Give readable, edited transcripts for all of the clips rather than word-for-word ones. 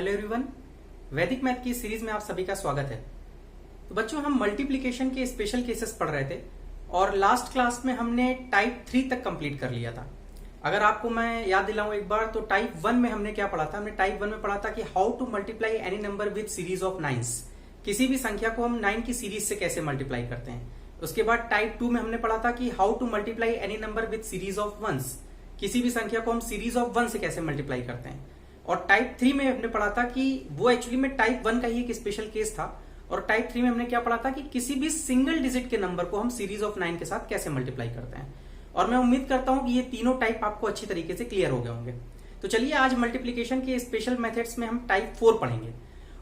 Hello everyone, वैदिक math की series में आप सभी का स्वागत है। तो बच्चों, हम मल्टीप्लिकेशन के स्पेशल केसेस पढ़ रहे थे और लास्ट क्लास में हमने टाइप 3 तक कंप्लीट कर लिया था। अगर आपको मैं याद दिलाऊं एक बार, तो टाइप 1 में हमने क्या पढ़ा था? हमने टाइप 1 में पढ़ा था कि how to multiply any number with series of 9s। किसी भी संख्या को हम 9 की सीरीज से कैसे मल्टीप्लाई करते हैं। उसके बाद टाइप 2 में हमने पढ़ा था कि how to multiply any number with series of 1s। किसी भी संख्या को हम सीरीज ऑफ 1 से कैसे मल्टीप्लाई करते हैं। और टाइप 3 में हमने पढ़ा था कि वो एक्चुअली में टाइप 1 का ही एक स्पेशल केस था। और टाइप 3 में हमने क्या पढ़ा था कि किसी भी सिंगल डिजिट के नंबर को हम सीरीज ऑफ 9 के साथ कैसे मल्टीप्लाई करते हैं। और मैं उम्मीद करता हूं कि ये तीनों टाइप आपको अच्छी तरीके से क्लियर हो गए होंगे। तो चलिए, आज मल्टीप्लिकेशन के स्पेशल मेथड्स में हम टाइप 4 पढ़ेंगे।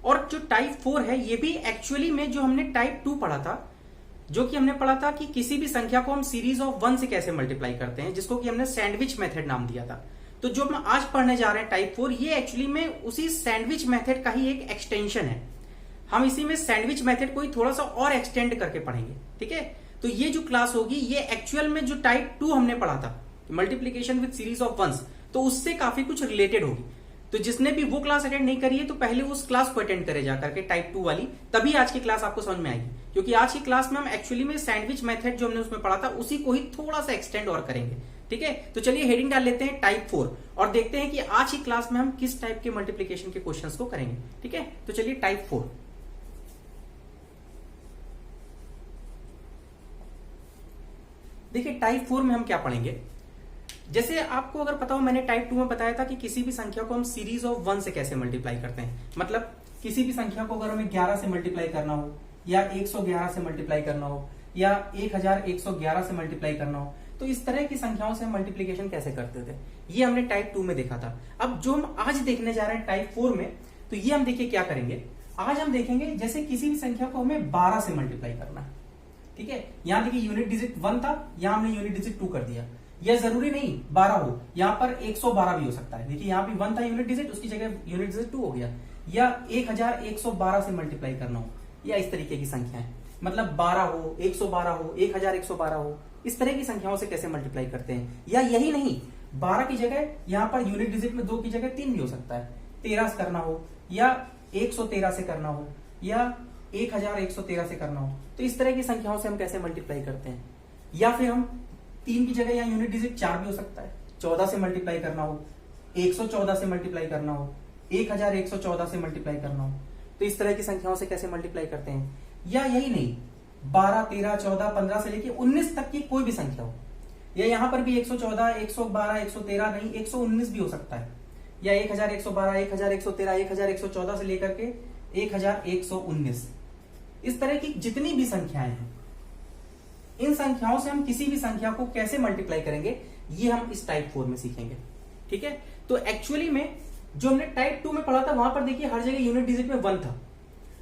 और जो टाइप 4 है, ये भी एक्चुअली में जो हमने टाइप 2 पढ़ा था, जो कि हमने पढ़ा था कि किसी भी संख्या को हम सीरीज ऑफ 1 से कैसे मल्टीप्लाई करते हैं, जिसको कि हमने सैंडविच मेथड नाम दिया था। तो जो हम आज पढ़ने जा रहे हैं टाइप 4, ये एक्चुअली में उसी सैंडविच मेथड का ही एक एक्सटेंशन है। हम इसी में सैंडविच मेथड को ही थोड़ा सा और एक्सटेंड करके पढ़ेंगे, ठीक है। तो ये जो क्लास होगी, ये एक्चुअल में जो टाइप 2 हमने पढ़ा था, multiplication with series of 1s, तो उससे काफी कुछ रिलेटेड होगी। तो जिसने भी वो क्लास अटेंड नहीं करी है, तो पहले उस क्लास को अटेंड करे जाकर के टाइप 2 वाली, तभी आज की क्लास आपको समझ में आएगी। क्योंकि आज की क्लास में हम एक्चुअली में सैंडविच मेथड जो हमने उसमें पढ़ा था, उसी को ही थोड़ा सा एक्सटेंड और करेंगे, ठीक है। तो चलिए हेडिंग डाल लेते हैं टाइप 4 और देखते हैं कि आज की क्लास में हम किस टाइप के मल्टीप्लिकेशन के क्वेश्चंस को करेंगे, ठीक है। तो चलिए टाइप 4। देखिए, टाइप 4 में हम क्या पढ़ेंगे। जैसे आपको अगर पता हो, मैंने टाइप 2 में बताया था कि किसी भी संख्या को हम सीरीज ऑफ 1 से कैसे मल्टीप्लाई करते हैं। मतलब किसी भी संख्या को अगर हमें 11 से मल्टीप्लाई करना हो, या 111 से मल्टीप्लाई करना हो, या 1111 से मल्टीप्लाई करना हो, तो इस तरह की संख्याओं से हम मल्टीप्लिकेशन कैसे करते थे, ये हमने टाइप 2 में देखा था। अब जो हम आज देखने जा रहे हैं टाइप 4 में, तो ये हम देखिए क्या करेंगे। आज हम देखेंगे जैसे किसी भी संख्या को हमें 12 से मल्टीप्लाई करना है, ठीक है। यहां देखिए यूनिट डिजिट 1 था, यहां हमने यूनिट डिजिट 2 कर दिया। यह जरूरी नहीं 12 हो, यहां पर 112 भी हो सकता है। देखिए यहां भी 1 था यूनिट डिजिट, उसकी जगह यूनिट डिजिट 2 हो गया। या 1112 से मल्टीप्लाई करना हो, या इस तरीके की संख्या है। मतलब 12 हो, 112 हो, 1112 हो, इस तरह की संख्याओं से कैसे मल्टीप्लाई करते हैं। या यही नहीं, 12 की जगह यहां पर यूनिट डिजिट में 2 की जगह 3 भी हो सकता है। 13 से करना हो, या 113 से करना हो, या 1113 से करना हो, तो इस तरह की संख्याओं से हम कैसे मल्टीप्लाई करते हैं। या फिर हम 3 की जगह यहाँ यूनिट डिजिट 4 भी हो सकता है। 14 से मल्टीप्लाई करना हो, 114 से मल्टीप्लाई करना हो, 1114 से मल्टीप्लाई करना हो, तो इस तरह की संख्याओं से कैसे मल्टीप्लाई करते हैं। या यही नहीं, 12, 13, 14, 15 से लेके 19 तक की कोई भी संख्या हो, या यहां पर भी 114, 112, 113 नहीं, 119 भी हो सकता है। या 1112, 1113, 1114 से लेकर के 1119, इस तरह की जितनी भी संख्याएं हैं, इन संख्याओं से हम किसी भी संख्या को कैसे मल्टीप्लाई करेंगे, ये हम इस टाइप 4 में सीखेंगे, ठीक है। तो एक्चुअली में जो हमने टाइप 2 में पढ़ा था, वहां पर देखिए हर जगह यूनिट डिजिट में 1 था।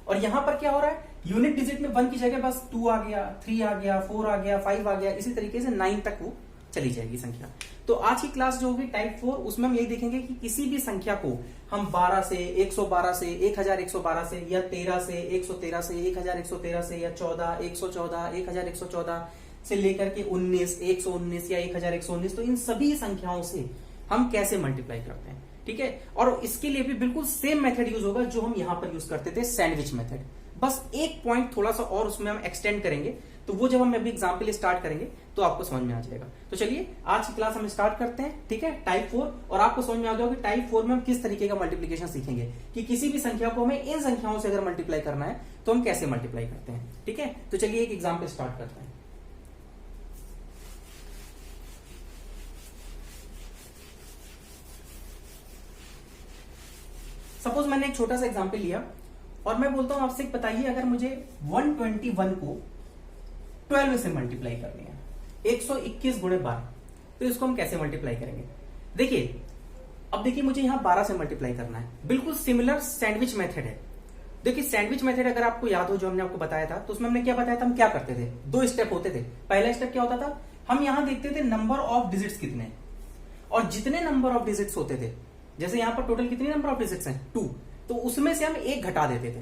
और यहां पर क्या हो रहा है, यूनिट डिजिट में 1 की जगह बस 2 आ गया, 3 आ गया, 4 आ गया, 5 आ गया, इसी तरीके से 9 तक वो चली जाएगी संख्या। तो आज की क्लास जो होगी टाइप 4, उसमें हम यही देखेंगे कि किसी भी संख्या को हम 12 से, 112 से, 1112 से, या 13 से, 113 से, 1113 से, या 14, 114, 1114 से लेकर के 19, 119 या 1119, तो इन सभी संख्याओं से हम कैसे मल्टीप्लाई करते हैं, ठीक है। और इसके लिए भी बिल्कुल सेम मेथड यूज होगा जो हम यहां पर यूज करते थे, सैंडविच मेथड। बस एक पॉइंट थोड़ा सा और उसमें हम एक्सटेंड करेंगे, तो वो जब हम अभी एग्जाम्पल स्टार्ट करेंगे तो आपको समझ में आ जाएगा। तो चलिए आज की क्लास हम स्टार्ट करते हैं, ठीक है, टाइप 4। और आपको समझ में आ जाएगा कि टाइप 4 में हम किस तरीके का मल्टीप्लिकेशन सीखेंगे, कि किसी भी संख्या को हमें इन संख्याओं से अगर मल्टीप्लाई करना है तो हम कैसे मल्टीप्लाई करते हैं, ठीक है। तो चलिए एक एग्जाम्पल स्टार्ट करते हैं। सपोज मैंने एक छोटा सा एग्जाम्पल लिया और मैं बोलता हूं आपसे, बताइए अगर मुझे 121 को 12 से मल्टीप्लाई करनी है, 121 गुणे 12, तो इसको हम कैसे मल्टीप्लाई करेंगे। देखिए, अब देखिए मुझे यहां 12 से मल्टीप्लाई करना है। बिल्कुल सिमिलर सैंडविच मेथड है। देखिए सैंडविच मेथड अगर आपको याद हो, जो हमने आपको बताया था, तो उसमें हमने क्या बताया था, हम क्या करते थे, 2 स्टेप होते थे। पहला स्टेप क्या होता था, हम यहां देखते थे नंबर ऑफ डिजिट्स कितने, और जितने नंबर ऑफ डिजिट्स होते थे, जैसे यहां पर टोटल कितने नंबर ऑफ डिजिट्स हैं, 2, तो उसमें से हम 1 घटा देते थे।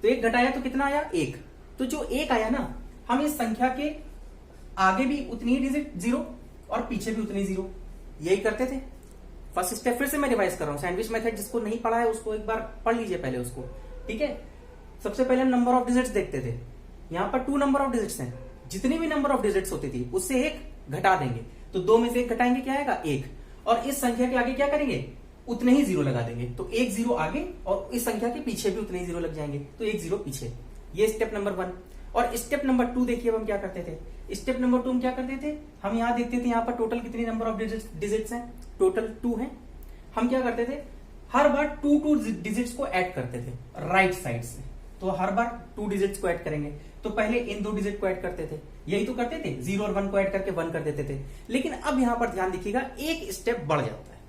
तो 1 घटाया तो कितना आया, 1। तो जो 1 आया ना, हम इस संख्या के आगे भी उतनी ही डिजिट 0 और पीछे भी उतनी 0, यही करते थे। फर्स्ट स्टेप फिर से मैं रिवाइज कर रहा हूं, सैंडविच मेथड जिसको नहीं पढ़ा है उसको एक बार पढ़ लीजिए पहले उसको, ठीक है। सबसे पहले हम नंबर ऑफ डिजिट्स देखते थे, यहां पर 2 नंबर ऑफ डिजिट्स हैं, जितनी भी नंबर ऑफ डिजिट्स होती थी उससे एक घटा देंगे, तो 2 में से 1 घटाएंगे, क्या आएगा 1, और इस संख्या के आगे क्या करेंगे, उतने ही 0 लगा देंगे, तो 1 0 आगे और इस संख्या के पीछे भी उतने ही 0 लग जाएंगे, तो 1 0 पीछे। ये स्टेप नंबर 1। और स्टेप नंबर 2 देखिए अब हम क्या करते थे। स्टेप नंबर 2 हम क्या करते थे, हम यहां देखते थे यहां पर टोटल कितनी नंबर ऑफ डिजिट्स हैं, टोटल 2 हैं। हम क्या करते थे, हर बार 2 डिजिट्स को ऐड करते थे राइट साइड से, तो हर बार 2 डिजिट्स को ऐड करेंगे, तो पहले इन 2 डिजिट को ऐड करते थे, यही तो करते थे, 0 और 1 को ऐड करके 1 कर देते थे। लेकिन अब यहां पर ध्यान देखिएगा, एक स्टेप बढ़ जाता है।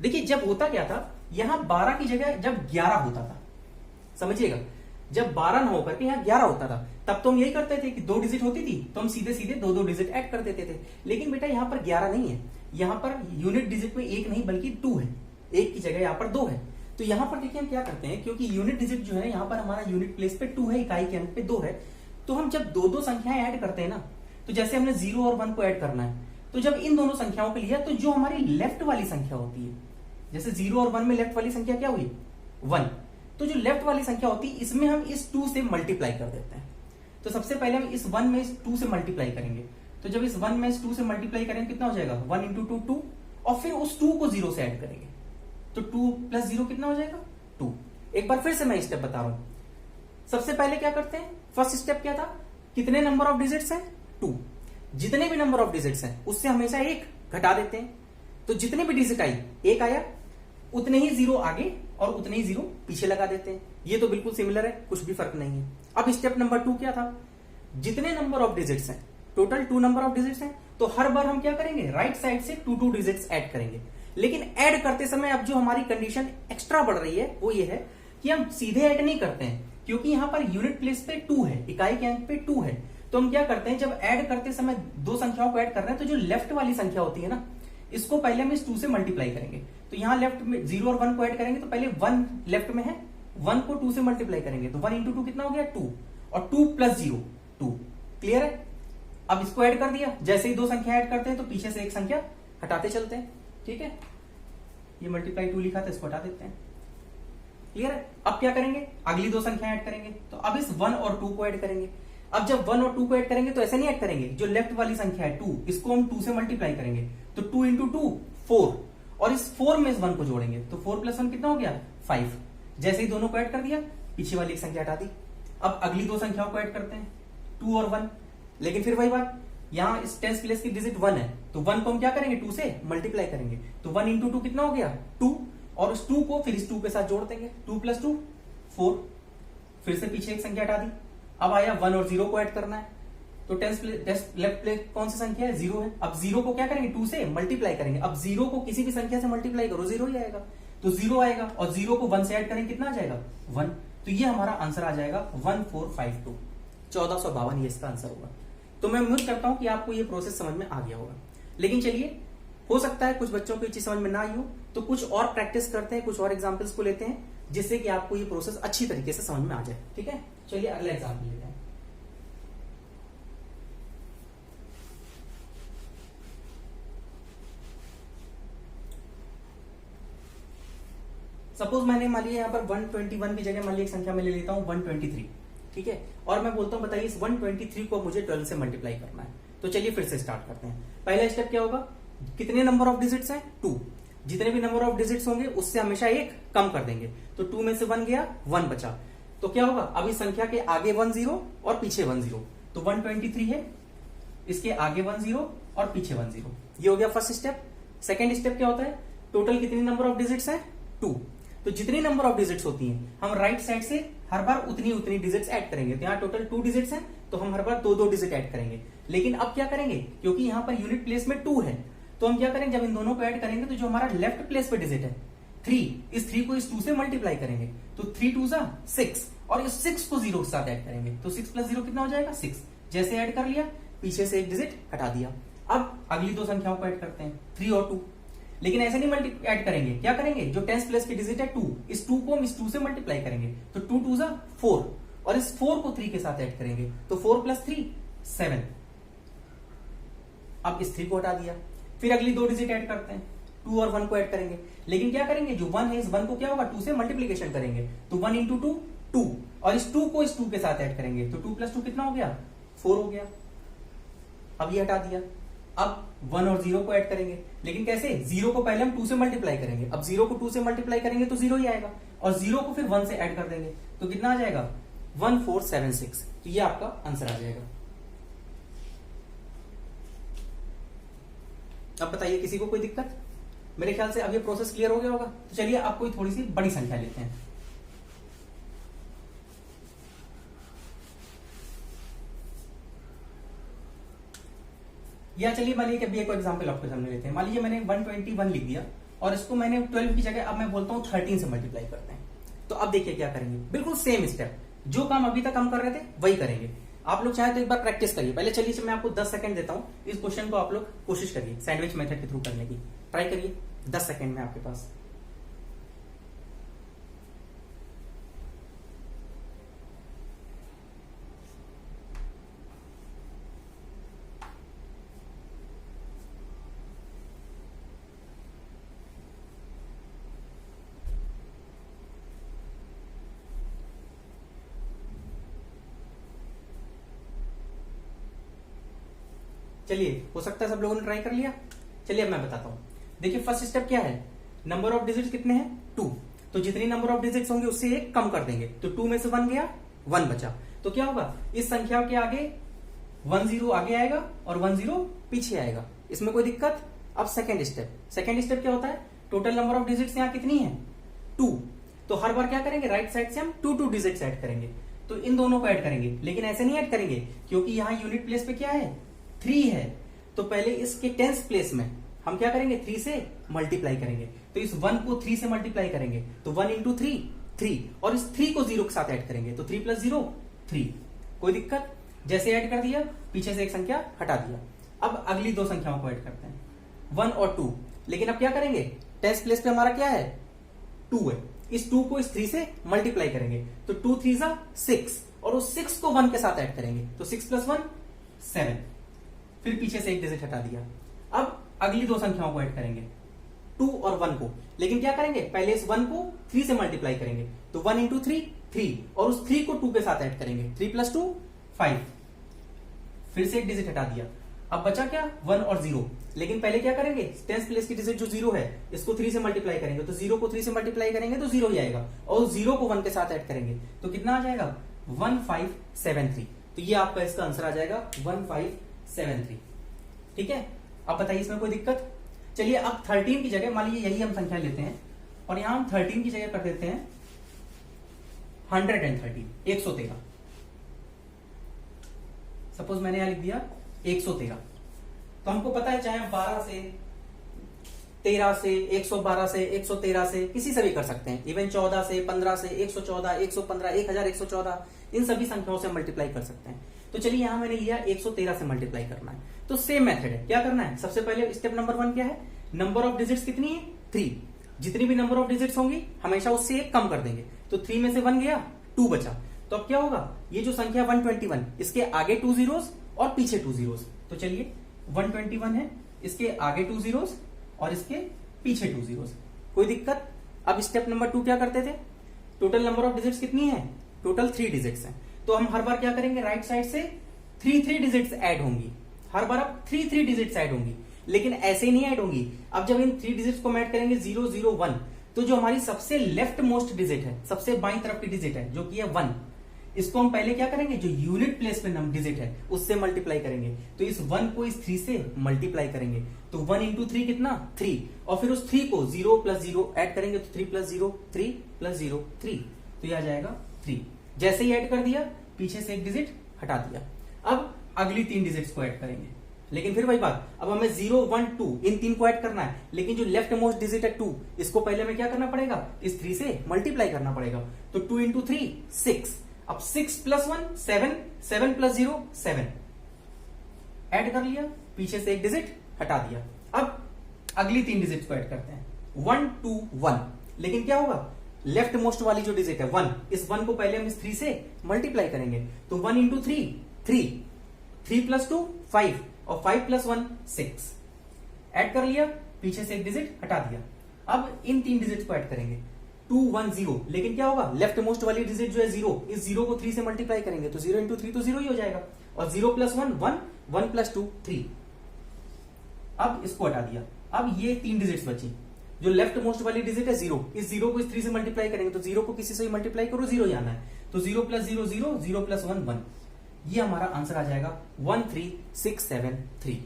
देखिए जब होता क्या था, यहां 12 की जगह जब 11 होता था, समझिएगा, जब 12 न होकर के यहां 11 होता था, तब तो हम यही करते थे कि 2 डिजिट होती थी तो हम सीधे सीधे 2 डिजिट ऐड कर देते थे। लेकिन बेटा यहां पर 11 नहीं है, यहां पर यूनिट डिजिट में 1 नहीं बल्कि 2 है, 1 की जगह यहां पर 2 है। तो यहां पर देखिए हम क्या करते हैं, क्योंकि यूनिट डिजिट जो है यहां पर हमारा यूनिट प्लेस पे 2 है, इकाई के अंक पे 2 है, तो हम जब 2 संख्याएं ऐड करते हैं ना, तो जैसे हमने 0 और 1 को ऐड करना है, तो जब इन दोनों संख्याओं को लिया, तो जो हमारी लेफ्ट वाली संख्या होती है, जैसे 0 और 1 में लेफ्ट वाली संख्या क्या हुई 1, तो जो लेफ्ट वाली संख्या होती है इसमें हम इस 2 से मल्टीप्लाई कर देते हैं। तो सबसे पहले हम इस 1 में इस 2 से मल्टीप्लाई करेंगे, तो जब इस 1 में इस 2 से मल्टीप्लाई करेंगे कितना हो जाएगा, 1 इंटू 2 2, और फिर उस 2 को 0 से ऐड करेंगे, तो 2 प्लस 0 कितना हो जाएगा 2। एक बार फिर से मैं स्टेप बता रहा हूं। सबसे पहले क्या करते हैं, फर्स्ट स्टेप क्या था, कितने नंबर ऑफ डिजिट्स हैं 2, जितने भी नंबर ऑफ डिजिट्स हैं उससे हमेशा 1 घटा देते हैं, तो जितने भी डिजिट आई 1 आया, उतने ही 0 आगे और उतने ही 0 पीछे लगा देते हैं। ये तो बिल्कुल सिमिलर है, कुछ भी फर्क नहीं है। अब स्टेप नंबर 2 क्या था, जितने नंबर ऑफ डिजिट्स हैं, टोटल 2 नंबर ऑफ डिजिट्स हैं, तो हर बार हम क्या करेंगे, राइट साइड से 2 डिजिट्स ऐड करेंगे। लेकिन ऐड करते समय अब जो हमारी कंडीशन एक्स्ट्रा बढ़ रही है वो ये है कि हम सीधे ऐड नहीं करते हैं, क्योंकि यहां पर यूनिट प्लेस पे 2 है, इकाई के अंक पे 2 है, तो हम क्या करते हैं, जब ऐड करते समय 2 संख्याओं को ऐड कर रहे हैं, तो जो लेफ्ट वाली संख्या होती है ना, इसको पहले हम इस 2 से मल्टीप्लाई करेंगे। तो यहां लेफ्ट में 0 और 1 को ऐड करेंगे, तो पहले 1 लेफ्ट में है, 1 को 2 से मल्टीप्लाई करेंगे, तो 1 इंटू 2 कितना हो गया 2, और 2 प्लस 0 2। क्लियर है। अब इसको ऐड कर दिया, जैसे ही 2 संख्या ऐड करते हैं तो पीछे से एक संख्या हटाते चलते हैं, ठीक है। ये मल्टीप्लाई 2 लिखा था, इसको हटा देते हैं। क्लियर है। अब क्या करेंगे, अगली 2 संख्या ऐड करेंगे, तो अब इस 1 और 2 को ऐड करेंगे। अब जब 1 और 2 को ऐड करेंगे तो ऐसे नहीं ऐड करेंगे, जो लेफ्ट वाली संख्या है 2, इसको हम 2 से मल्टीप्लाई करेंगे, तो 2 इंटू 2 4, और इस 4 में इस 1 को जोड़ेंगे, तो 4 प्लस 1 कितना हो गया 5। जैसे ही दोनों को ऐड कर दिया, पीछे वाली एक संख्या हटा दी। अब अगली 2 संख्याओं को ऐड करते हैं, 2 और 1, लेकिन फिर वही बात, यहां इस टेंस प्लेस की डिजिट 1 है, तो 1 को हम क्या करेंगे 2 से मल्टीप्लाई करेंगे, तो 1 इंटू 2 कितना हो गया 2, और उस 2 को फिर इस 2 के साथ जोड़ देंगे, 2 प्लस 2 4, फिर से पीछे एक संख्या हटा दी। अब आया 1 और 0 को ऐड करना है, तो लेफ्ट प्लेस कौन सी संख्या है 0 है। अब 0 को क्या करेंगे 2 से मल्टीप्लाई करेंगे, अब 0 को किसी भी संख्या से मल्टीप्लाई करो 0 ही आएगा, तो 0 आएगा, और 0 को 1 से ऐड करेंगे कितना आ जाएगा 1, तो ये हमारा आंसर आ जाएगा 1452, 1452 ये इसका आंसर होगा। तो मैं उम्मीद करता हूं कि आपको ये प्रोसेस समझ में आ गया होगा। लेकिन चलिए, हो सकता है कुछ बच्चों को ये चीज समझ में ना आई हो, तो कुछ और प्रैक्टिस करते हैं, कुछ और एग्जाम्पल्स को लेते हैं, जिससे कि आपको ये प्रोसेस अच्छी तरीके से समझ में आ जाए। ठीक है, चलिए अगला एग्जाम्पल लेते हैं। सपोज मैंने मान लिया यहाँ पर 121 की जगह मान लिया एक संख्या में ले लेता हूं 123, ठीक है, और मैं बोलता हूं बताइए इस 123 को मुझे 12 से मल्टीप्लाई करना है। तो चलिए फिर से स्टार्ट करते हैं। पहला स्टेप क्या होगा, कितने नंबर ऑफ डिजिट्स हैं 2, जितने भी नंबर ऑफ डिजिट्स होंगे उससे हमेशा एक कम कर देंगे, तो 2 में से 1 गया 1 बचा, तो क्या होगा, अब इस संख्या के आगे 1 0 और पीछे 1 0, तो 123 है, इसके आगे 1 0 और पीछे 1 0, ये हो गया फर्स्ट स्टेप। सेकेंड स्टेप क्या होता है, टोटल कितनी नंबर ऑफ डिजिट्स है 2, तो जितनी नंबर ऑफ डिजिट्स होती हैं हम राइट साइड से हर बार उतनी डिजिट्स ऐड करेंगे। तो यहाँ टोटल 2 डिजिट्स हैं, तो हम हर बार 2 डिजिट ऐड करेंगे। लेकिन अब क्या करेंगे, क्योंकि यहाँ पर यूनिट प्लेस में 2 है, तो हम क्या करेंगे, जब इन दोनों को ऐड करेंगे तो जो हमारा लेफ्ट प्लेस पे डिजिट है 3, इस 3 को इस 2 से मल्टीप्लाई करेंगे, तो 3 2 6, और इस 6 को 0 के साथ ऐड करेंगे, तो 6 प्लस 0 कितना हो जाएगा 6। जैसे ऐड कर लिया, पीछे से एक डिजिट हटा दिया। अब अगली 2 संख्याओं को ऐड करते हैं 3 और 2, लेकिन ऐसे नहीं मल्टी ऐड करेंगे, क्या करेंगे, जो 10 प्लेस की डिजिट है 2, इस 2 को हम इस 2 से मल्टीप्लाई करेंगे, तो 2 2 4, और इस 4 को 3 के साथ ऐड करेंगे, तो 4 प्लस 3 7। अब इस 3 को हटा दिया, फिर अगली 2 डिजिट ऐड करते हैं, 2 और 1 को ऐड करेंगे। लेकिन क्या करेंगे, जो 1 है इस 1 को क्या होगा 2 से मल्टीप्लीकेशन करेंगे, तो 1 इंटू 2 2, और इस 2 को इस 2 के साथ ऐड करेंगे, तो 2 प्लस 2 कितना हो गया 4 हो गया। अब ये हटा दिया। अब 1 और 0 को ऐड करेंगे, लेकिन कैसे, 0 को पहले हम 2 से मल्टीप्लाई करेंगे, अब 0 को 2 से मल्टीप्लाई करेंगे तो 0 ही आएगा, और 0 को फिर 1 से ऐड कर देंगे, तो कितना आ जाएगा 1476। तो ये आपका आंसर आ जाएगा। अब बताइए किसी को कोई दिक्कत? मेरे ख्याल से अब ये प्रोसेस क्लियर हो गया होगा। तो चलिए आप कोई थोड़ी सी बड़ी संख्या लेते हैं। या चलिए मान लीजिए कि अभी एक एग्जांपल आपके सामने लेते हैं। मान लीजिए मैंने 121 लिख दिया और इसको मैंने 12 की जगह अब मैं बोलता हूं 13 से मल्टीप्लाई करते हैं। तो अब देखिए क्या करेंगे, बिल्कुल सेम स्टेप, जो काम अभी तक हम कर रहे थे वही करेंगे। आप लोग चाहे तो एक बार प्रैक्टिस करिए। पहले चलिए मैं आपको 10 सेकंड देता हूं, इस क्वेश्चन को आप लोग कोशिश करिए सैंडविच मेथड के थ्रू करने की ट्राई करिए। 10 सेकंड में आपके पास। चलिए, हो सकता है सब लोगों ने ट्राई कर लिया। चलिए अब मैं बताता हूं। देखिए फर्स्ट स्टेप क्या है, नंबर ऑफ डिजिट्स कितने हैं 2, तो जितनी नंबर ऑफ डिजिट्स होंगे उससे एक कम कर देंगे, तो 2 में से 1 गया 1 बचा, तो क्या होगा इस संख्या के आगे 1 0 आगे आएगा और 1 0 पीछे आएगा। इसमें कोई दिक्कत? अब सेकेंड स्टेप क्या होता है, टोटल नंबर ऑफ डिजिट्स यहां कितनी है 2, तो हर बार क्या करेंगे राइट साइड से हम 2 डिजिट्स ऐड करेंगे, तो इन दोनों को ऐड करेंगे, लेकिन ऐसे नहीं ऐड करेंगे क्योंकि यहां यूनिट प्लेस पे क्या है 3 है, तो पहले इसके टेंस प्लेस में हम क्या करेंगे 3 से मल्टीप्लाई करेंगे, तो इस 1 को 3 से मल्टीप्लाई करेंगे, तो 1 इंटू 3 3, और इस 3 को 0 के साथ ऐड करेंगे, तो 3 प्लस 0 3। कोई दिक्कत? जैसे ऐड कर दिया पीछे से एक संख्या हटा दिया। अब अगली दो संख्याओं को ऐड करते हैं 1 और 2, लेकिन अब क्या करेंगे टेंस प्लेस पे हमारा क्या है 2 है, इस 2 को इस 3 से मल्टीप्लाई करेंगे, तो 2 3 6, और उस 6 को 1 के साथ ऐड करेंगे, तो 6 प्लस 1 7, फिर पीछे से एक डिजिट हटा दिया। अब अगली दो संख्याओं को ऐड करेंगे 2 और 1 को, लेकिन क्या करेंगे पहले इस 1 को 3 से मल्टीप्लाई करेंगे, तो 1 इंटू 3 3, और उस 3 को 2 के साथ ऐड करेंगे, 3 प्लस 2 5, फिर से एक डिजिट हटा दिया। अब बचा क्या 1 और 0, लेकिन पहले क्या करेंगे टेंस प्लेस की डिजिट जो 0 है इसको 3 से मल्टीप्लाई करेंगे, तो 0 को 3 से मल्टीप्लाई करेंगे तो 0 ही आएगा, और 0 को 1 के साथ ऐड करेंगे, तो कितना आ जाएगा 1573। तो ये आपका इसका आंसर आ जाएगा 1573। ठीक है, अब बताइए इसमें कोई दिक्कत? चलिए अब 13 की जगह मान लीजिए यही हम संख्या लेते हैं और यहां हम 13 की जगह कर देते हैं 113, 113। सपोज मैंने यहां लिख दिया 113, तो हमको पता है चाहे हम 12 से 13 से 112 से 113 से किसी से भी कर सकते हैं, इवन 14 से 15 से 114 115 1114, इन सभी संख्याओं से मल्टीप्लाई कर सकते हैं। तो चलिए यहां मैंने लिया 113 से मल्टीप्लाई करना है, तो सेम मेथड है। क्या करना है, सबसे पहले स्टेप नंबर 1 क्या है, नंबर ऑफ डिजिट्स कितनी है 3, जितनी भी नंबर ऑफ डिजिट्स होंगी हमेशा उससे एक कम कर देंगे, तो 3 में से 1 गया 2 बचा, तो अब क्या होगा ये जो संख्या 121 इसके आगे 2 जीरोस और पीछे 2 जीरोस, तो चलिए 121 है, इसके आगे 2 जीरोस और इसके पीछे 2 जीरोस। कोई दिक्कत? अब स्टेप नंबर 2 क्या करते थे, टोटल नंबर ऑफ डिजिट्स कितनी है, टोटल 3 डिजिट्स हैं, तो हम हर बार क्या करेंगे राइट साइड से 3 डिजिट्स ऐड होंगी, हर बार अब 3 डिजिट्स ऐड होंगी, लेकिन ऐसे ही नहीं ऐड होंगी। अब जब इन 3 डिजिट्स को ऐड करेंगे 0 0 1, तो जो हमारी सबसे लेफ्ट मोस्ट डिजिट है, सबसे बाईं तरफ की डिजिट है जो कि है 1, इसको हम पहले क्या करेंगे जो यूनिट प्लेस पे डिजिट है उससे मल्टीप्लाई करेंगे, तो इस 1 को इस 3 से मल्टीप्लाई करेंगे, तो 1 इंटू 3 कितना 3, और फिर उस 3 को 0 प्लस 0 ऐड करेंगे, तो 3 प्लस 0 3 प्लस 0 3, तो यह आ जाएगा 3। जैसे ही ऐड कर दिया पीछे से एक डिजिट हटा दिया। अब अगली 3 डिजिट्स को ऐड करेंगे, लेकिन फिर वही बात, अब हमें 0 1 2 इन 3 को ऐड करना है, लेकिन जो लेफ्ट मोस्ट डिजिट है 2 इसको पहले हमें क्या करना पड़ेगा इस 3 से मल्टीप्लाई करना पड़ेगा, तो 2 इंटू 3 6, अब 6 प्लस 1 7, 7 प्लस 0 7, ऐड कर लिया, पीछे से एक डिजिट हटा दिया। अब अगली 3 डिजिट को ऐड करते हैं 1 2 1, लेकिन क्या होगा लेफ्ट मोस्ट वाली जो डिजिट है 1, इस 1 को पहले हम इस 3 से मल्टीप्लाई करेंगे, तो 1 इंटू 3 3, 3 प्लस 2 5, और 5 प्लस 1 6, ऐड कर लिया, पीछे से एक डिजिट हटा दिया। अब इन 3 डिजिट को ऐड करेंगे 2 1 0, लेकिन क्या होगा लेफ्ट मोस्ट वाली डिजिट जो है 0, इस 0 को 3 से मल्टीप्लाई करेंगे तो 0 इंटू 3 तो 0 ही हो जाएगा, और 0 प्लस 1 1, 1 प्लस 2 3। अब इसको हटा दिया। अब ये 3 डिजिट्स बची, जो लेफ्ट मोस्ट वाली डिजिट है 0, इस 0 को इस 3 से मल्टीप्लाई करेंगे तो 0 को किसी से मल्टीप्लाई करो 0 ही आना है, तो 0 प्लस 0 0, 0 प्लस 1 1। ये हमारा आंसर आ जाएगा 13673।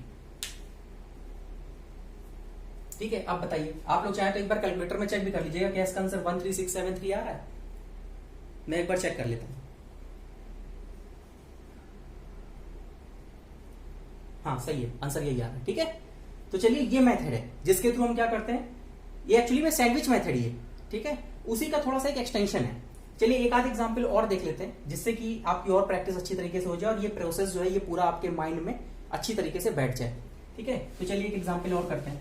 ठीक है, आप बताइए, आप लोग चाहे तो एक बार कैलकुलेटर में चेक भी कर लीजिएगा क्या इसका आंसर 13673 आ रहा है। मैं एक बार चेक कर लेता हूं। हाँ सही है, आंसर यही आ रहा है। ठीक है, तो चलिए ये मेथड है जिसके थ्रू हम क्या करते हैं, ये एक्चुअली में सैंडविच मेथड ही है। ठीक है, उसी का थोड़ा सा एक एक्सटेंशन है। चलिए एक आध एग्जांपल और देख लेते हैं जिससे कि आपकी और प्रैक्टिस अच्छी तरीके से हो जाए और ये प्रोसेस जो है ये पूरा आपके माइंड में अच्छी तरीके से बैठ जाए। ठीक है, तो चलिए एक एग्जांपल और करते हैं।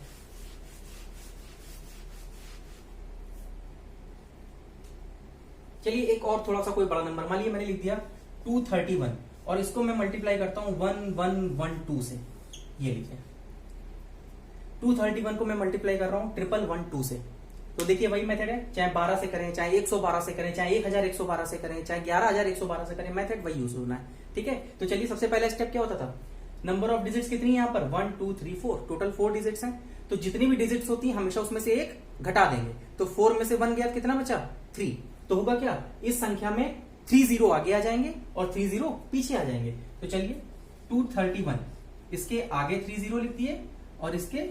चलिए एक और थोड़ा सा कोई बड़ा नंबर, मान लीजिए मैंने लिख दिया 231 और इसको मैं मल्टीप्लाई करता हूं 1112 से। ये लिखिए 231 को मैं मल्टीप्लाई कर रहा हूं 1112 से। तो देखिए वही मेथड है, चाहे 12 से करें, चाहे 112 से करें, चाहे 1112 से करें, चाहे 11112 से करें, मेथड वही यूज होना है। ठीक है, तो चलिए सबसे पहला स्टेप क्या होता था, नंबर ऑफ डिजिट्स कितनी है यहाँ पर 1 2 3 4, टोटल 4 डिजिट्स हैं। तो जितनी भी डिजिट्स होती है हमेशा उसमें से एक घटा देंगे, तो 4 में से 1 गया कितना बचा 3, तो होगा क्या इस संख्या में 3 0 आगे आ जाएंगे और 3 0 पीछे आ जाएंगे। तो चलिए 231 इसके आगे 3 0 लिख दिए और इसके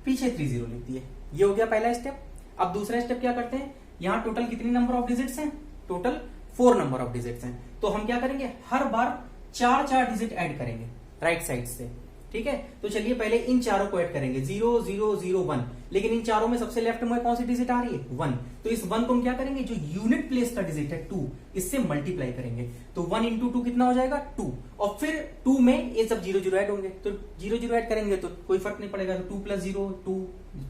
पीछे 3 0 लिख दिए। ये हो गया पहला स्टेप। अब दूसरा स्टेप क्या करते हैं, यहां टोटल कितनी नंबर ऑफ डिजिट्स हैं, टोटल 4 नंबर ऑफ डिजिट्स हैं। तो हम क्या करेंगे, हर बार 4 डिजिट ऐड करेंगे राइट साइड से। ठीक है, तो चलिए पहले इन चारों को ऐड करेंगे 0 0 0 1, लेकिन इन चारों में सबसे लेफ्ट में कौन सी डिजिट आ रही है 1, तो इस 1 को हम क्या करेंगे, जो यूनिट प्लेस का डिजिट है 2, इससे मल्टीप्लाई करेंगे। तो 1 इंटू 2 कितना हो जाएगा 2, और फिर 2 में ये सब 0 0 ऐड होंगे, तो 0 0 ऐड करेंगे तो कोई फर्क नहीं पड़ेगा, तो 2 प्लस 0 2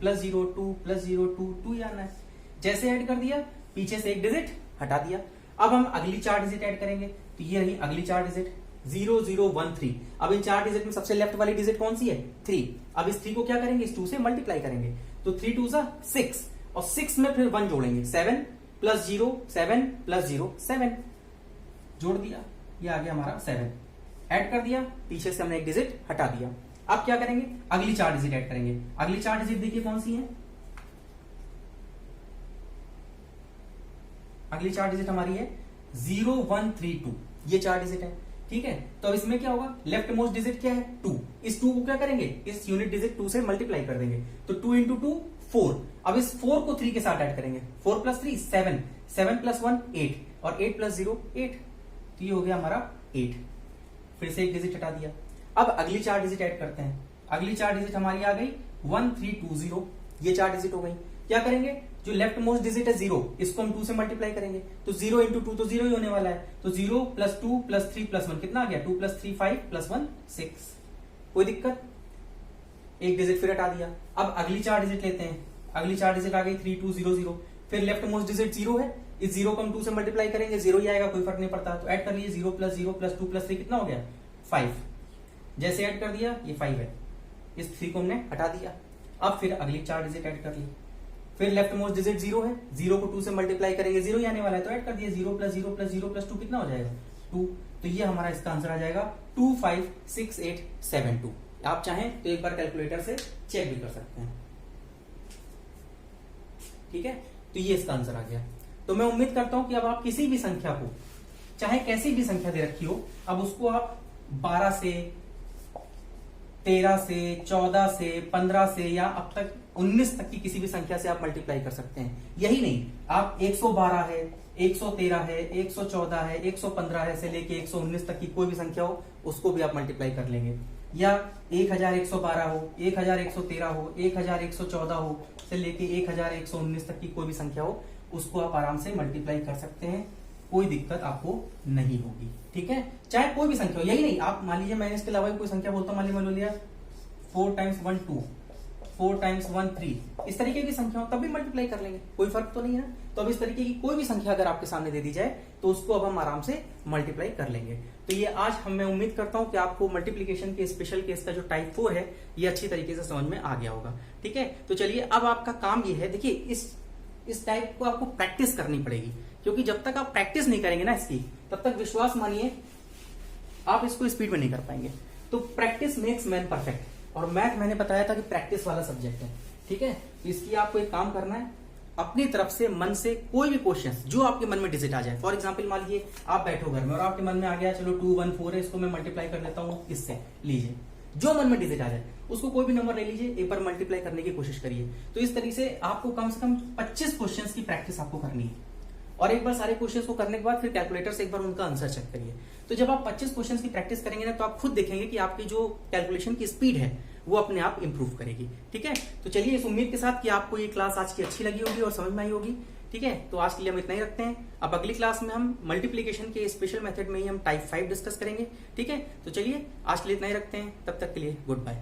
प्लस 0 2 प्लस 0 2 2 ही आना है। जैसे ऐड कर दिया, पीछे से एक डिजिट हटा दिया। अब हम अगली 4 डिजिट ऐड करेंगे, तो ये रही अगली 4 डिजिट 0 0 1 3। अब इन 4 डिजिट में सबसे लेफ्ट वाली डिजिट कौन सी है 3। अब इस 3 को क्या करेंगे, इस 2 से मल्टीप्लाई करेंगे, तो 3 2 6, और 6 में फिर 1 जोड़ेंगे, 7 प्लस 0 7 प्लस 0 7, जोड़ दिया, ये आ गया हमारा 7। ऐड कर दिया, पीछे से हमने एक डिजिट हटा दिया। अब क्या करेंगे, अगली 4 डिजिट ऐड करेंगे। अगली 4 डिजिट देखिए कौन सी है, अगली 4 डिजिट हमारी है 0 1 3 2, ये 4 डिजिट है। ठीक है, तो अब इसमें क्या होगा, लेफ्ट मोस्ट डिजिट क्या है 2, इस 2 को क्या करेंगे, इस यूनिट डिजिट 2 से मल्टीप्लाई कर देंगे, तो 2 इंटू 2 4। अब इस 4 को 3 के साथ ऐड करेंगे, 4 प्लस 3 7, 7 प्लस 1 8, और 8 प्लस 0 8, तो ये हो गया हमारा 8। फिर से एक डिजिट हटा दिया। अब अगली 4 डिजिट ऐड करते हैं। अगली 4 डिजिट हमारी आ गई 1 3 2 0, ये 4 डिजिट हो गई। क्या करेंगे, जो लेफ्ट मोस्ट डिजिट है 0, इसको हम 2 से मल्टीप्लाई करेंगे, तो 0 इंटू 2 तो 0 ही होने वाला है, तो 0 प्लस 2 प्लस 3 प्लस 1 कितना आ गया 2 प्लस 3 5 प्लस 1 6। कोई दिक्कत, एक डिजिट फिर हटा दिया। अब अगली 4 डिजिट लेते हैं। अगली 4 डिजिट आ गई 3 2 0 0, फिर लेफ्ट मोस्ट डिजिट 0 है, इस 0 को हम 2 से मल्टीप्लाई करेंगे, 0 ही आएगा, कोई फर्क नहीं पड़ता, तो ऐड कर लीजिए 0 प्लस 0 प्लस 2 प्लस 3 कितना हो गया 5। जैसे ऐड कर दिया, ये 5 है, इस 3 को हमने हटा दिया। अब फिर अगली 4 डिजिट ऐड कर ली, फिर लेफ्ट मोस्ट डिजिट 0 है, 0 को 2 से मल्टीप्लाई करेंगे, 0 ही आने वाला है, तो ऐड कर दिया 0 प्लस 0 प्लस 0 प्लस 2 कितना हो जाएगा 2। तो ये हमारा इसका आंसर आ जाएगा 256872। आप चाहें तो एक बार कैलकुलेटर से चेक भी कर सकते हैं। ठीक है, तो ये इसका आंसर आ गया। तो मैं उम्मीद करता हूं कि अब आप किसी भी संख्या को, चाहे कैसी भी संख्या दे रखी हो, अब उसको आप 12 से 13 से 14 से 15 से या अब तक 19 तक की किसी भी संख्या से आप मल्टीप्लाई कर सकते हैं। यही नहीं, आप 112 है, 113 है, 114 है, 115 है से लेके 119 तक की कोई भी संख्या हो, उसको भी आप मल्टीप्लाई कर लेंगे। या 1112 हो, 1113 हो, 1114 हो से लेके 1119 तक की कोई भी संख्या हो, उसको आप आराम से मल्टीप्लाई कर सकते हैं, कोई दिक्कत आपको नहीं होगी। ठीक है, चाहे कोई भी संख्या हो, यही नहीं, आप मान लीजिए मैंने इसके अलावा कोई संख्या बोलता हूं, मान लीजिए 4 टाइम्स 1 2, 4 टाइम्स 1 3, इस तरीके की संख्या हो तब भी मल्टीप्लाई कर लेंगे, कोई फर्क तो नहीं है ना। तो अब इस तरीके की कोई भी संख्या अगर आपके सामने दे दी जाए तो उसको अब हम आराम से मल्टीप्लाई कर लेंगे। तो ये आज मैं उम्मीद करता हूं कि आपको मल्टीप्लीकेशन के स्पेशल केस का जो टाइप 4 है ये अच्छी तरीके से समझ में आ गया होगा। ठीक है, तो चलिए अब आपका काम ये है, देखिए इस टाइप को आपको प्रैक्टिस करनी पड़ेगी, क्योंकि जब तक आप प्रैक्टिस नहीं करेंगे ना इसकी, तब तक विश्वास मानिए आप इसको स्पीड में नहीं कर पाएंगे। तो प्रैक्टिस मेक्स मैन परफेक्ट, और मैथ मैंने बताया था कि प्रैक्टिस वाला सब्जेक्ट है। ठीक है, तो इसकी आपको एक काम करना है, अपनी तरफ से मन से कोई भी क्वेश्चन जो आपके मन में डिजिट आ जाए, फॉर एग्जांपल मान लीजिए आप बैठो घर में और आपके मन में आ गया चलो 2 1 4 है, इसको मैं मल्टीप्लाई कर देता हूँ इससे, लीजिए जो मन में डिजिट आ जाए उसको कोई भी नंबर ले लीजिए, एक बार मल्टीप्लाई करने की कोशिश करिए। तो इस तरीके से आपको कम से कम 25 क्वेश्चंस की प्रैक्टिस आपको करनी है, और एक बार सारे क्वेश्चंस को करने के बाद फिर कैलकुलेटर से एक बार उनका आंसर चेक करिए। तो जब आप 25 क्वेश्चंस की प्रैक्टिस करेंगे ना तो आप खुद देखेंगे कि आपकी जो कैलकुलेशन की स्पीड है वो अपने आप इंप्रूव करेगी। ठीक है, तो चलिए इस उम्मीद के साथ कि आपको ये क्लास आज की अच्छी लगी होगी और समझ में आई होगी। ठीक है, तो आज के लिए हम इतना ही रखते हैं। अब अगली क्लास में हम मल्टीप्लीकेशन के स्पेशल मेथड में ही हम टाइप 5 डिस्कस करेंगे। ठीक है, तो चलिए आज के लिए इतना ही रखते हैं, तब तक के लिए गुड बाय।